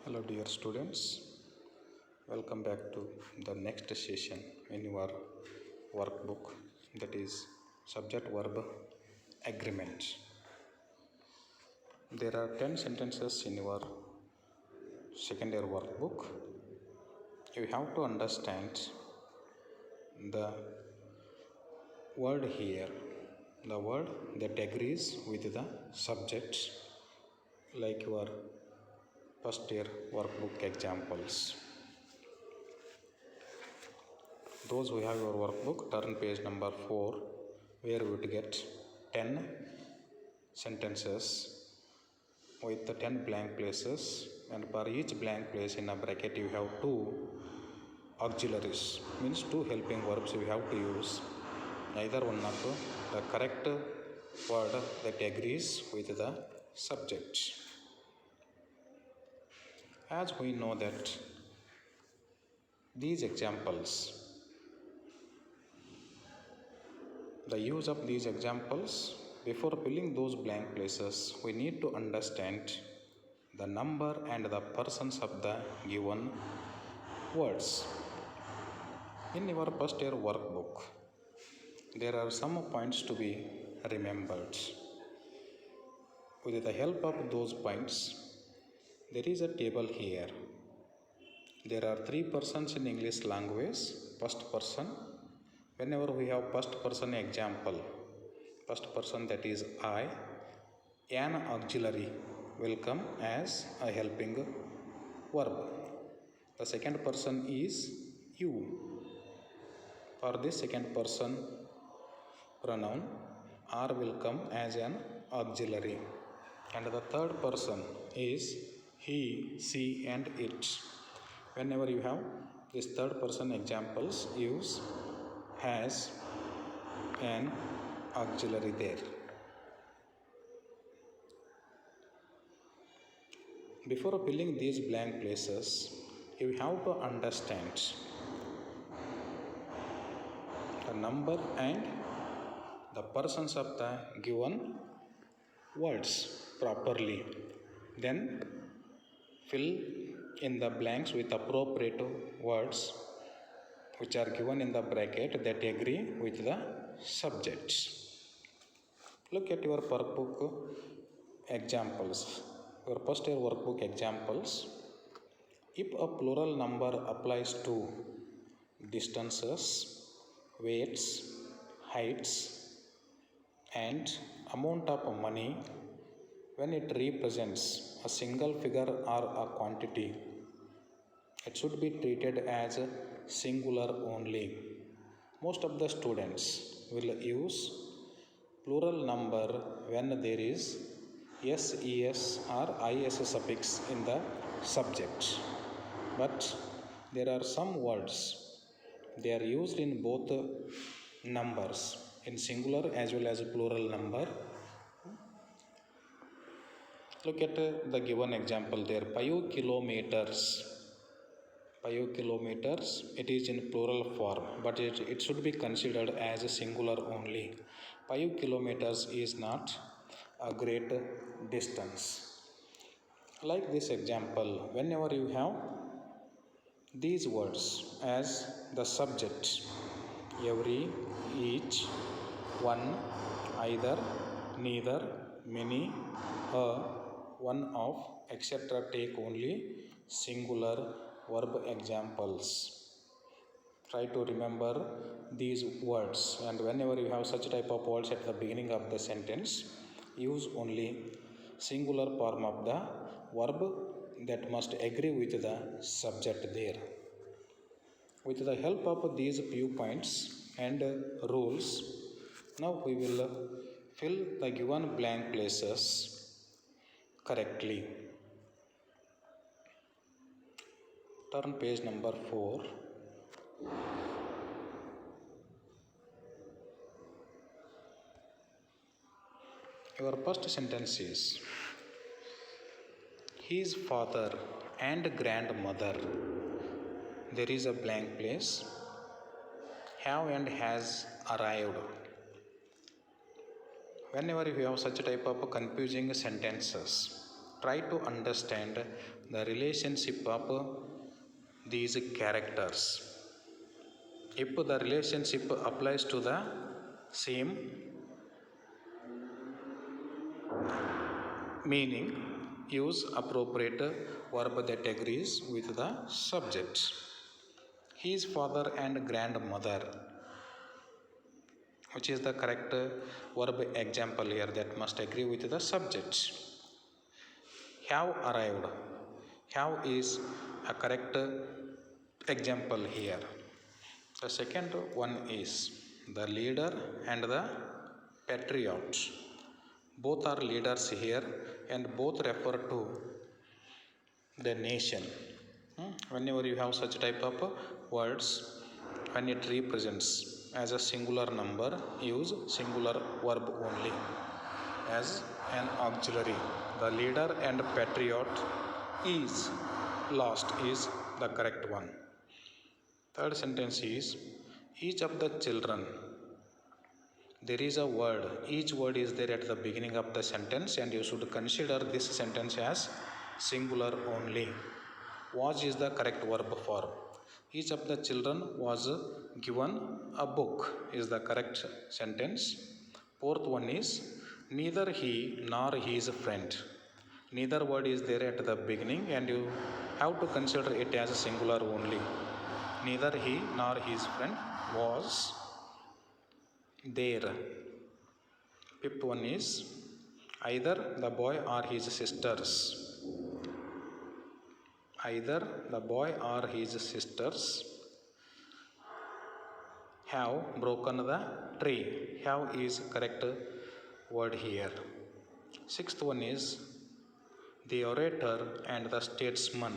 Hello dear students, welcome back to the next session in your workbook, that is subject verb agreement. There are 10 sentences in your second year workbook. You have to understand the word here, the word that agrees with the subject, like your first year workbook examples. Those who have your workbook, turn page number 4, where you would get 10 sentences with the 10 blank places, and for each blank place in a bracket you have 2 auxiliaries, means 2 helping verbs you have to use, either one of the correct word that agrees with the subject. As we know that these examples, the use of these examples, before filling those blank places, we need to understand the number and the persons of the given words. In your first year workbook, there are some points to be remembered. With the help of those points, there is a table here. There are 3 persons in English language. First person, whenever we have first person example, first person, that is I, an auxiliary will come as a helping verb. The second person is you. For this second person pronoun, R will come as an auxiliary. And the third person is he, she and it. Whenever you have this third person examples, use has an auxiliary there. Before filling these blank places, you have to understand the number and the persons of the given words properly. Then fill in the blanks with appropriate words which are given in the bracket that agree with the subjects. Look at your workbook examples, your first year workbook examples. If a plural number applies to distances, weights, heights, and amount of money, when it represents a single figure or a quantity, it should be treated as singular only. Most of the students will use plural number when there is SES or IS suffix in the subject. But there are some words, they are used in both numbers, in singular as well as plural number. Look at the given example there, 5 kilometers. 5 kilometers, it is in plural form, but it should be considered as a singular only. 5 kilometers is not a great distance. Like this example, whenever you have these words as the subject, every, each, one, either, neither, many, a, one of, etc., take only singular verb examples. Try to remember these words, and whenever you have such type of words at the beginning of the sentence, use only singular form of the verb that must agree with the subject there. With the help of these few points and rules, now we will fill the given blank places correctly. Turn page number 4. Your first sentence is, his father and grandmother. There is a blank place. Have and has arrived. Whenever you have such type of confusing sentences, try to understand the relationship of these characters. If the relationship applies to the same meaning, use appropriate verb that agrees with the subject. His father and grandmother, which is the correct verb example here that must agree with the subject. Have arrived. Have is a correct example here. The second one is the leader and the patriot. Both are leaders here and both refer to the nation. Whenever you have such type of words, when it represents as a singular number, use singular verb only as an auxiliary. The leader and patriot is lost is the correct one. Third sentence is each of the children. There is a word, each word is there at the beginning of the sentence, and you should consider this sentence as singular only. Was is the correct verb form. Each of the children was given a book is the correct sentence. Fourth one is neither he nor his friend. Neither word is there at the beginning and you have to consider it as a singular only. Neither he nor his friend was there. Fifth one is either the boy or his sisters. Either the boy or his sisters have broken the tree. Have is correct word here. Sixth one is the orator and the statesman.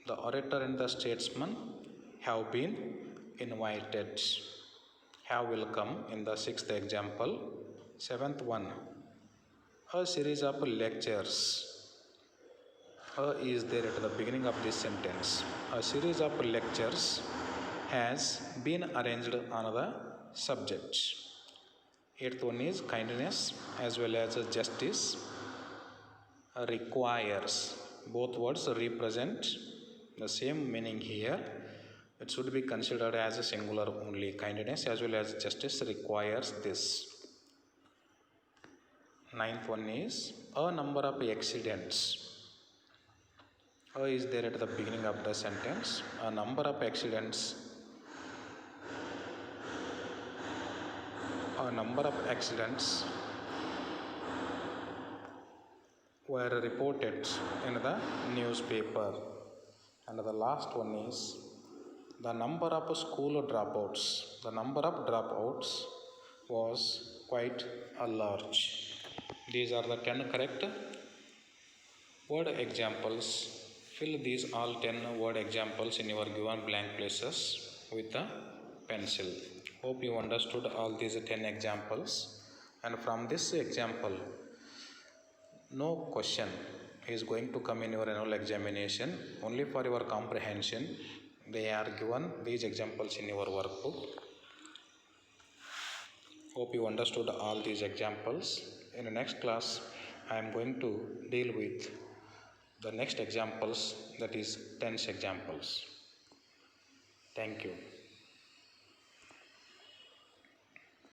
The orator and the statesman have been invited. Have will come in the sixth example. Seventh one, a series of lectures. A is there at the beginning of this sentence. A series of lectures has been arranged on the subject. Eighth one is kindness as well as justice requires. Both words represent the same meaning here. It should be considered as a singular only. Kindness as well as justice requires this. Ninth one is a number of accidents. A is there at the beginning of the sentence. A number of accidents. A number of accidents were reported in the newspaper. And the last one is the number of school dropouts. The number of dropouts was quite a large. These are the 10 correct word examples. Fill these all 10 word examples in your given blank places with a pencil. Hope you understood all these 10 examples. And from this example, no question is going to come in your annual examination. Only for your comprehension, they are given these examples in your workbook. Hope you understood all these examples. In the next class, I am going to deal with the next examples, that is tense examples. Thank you.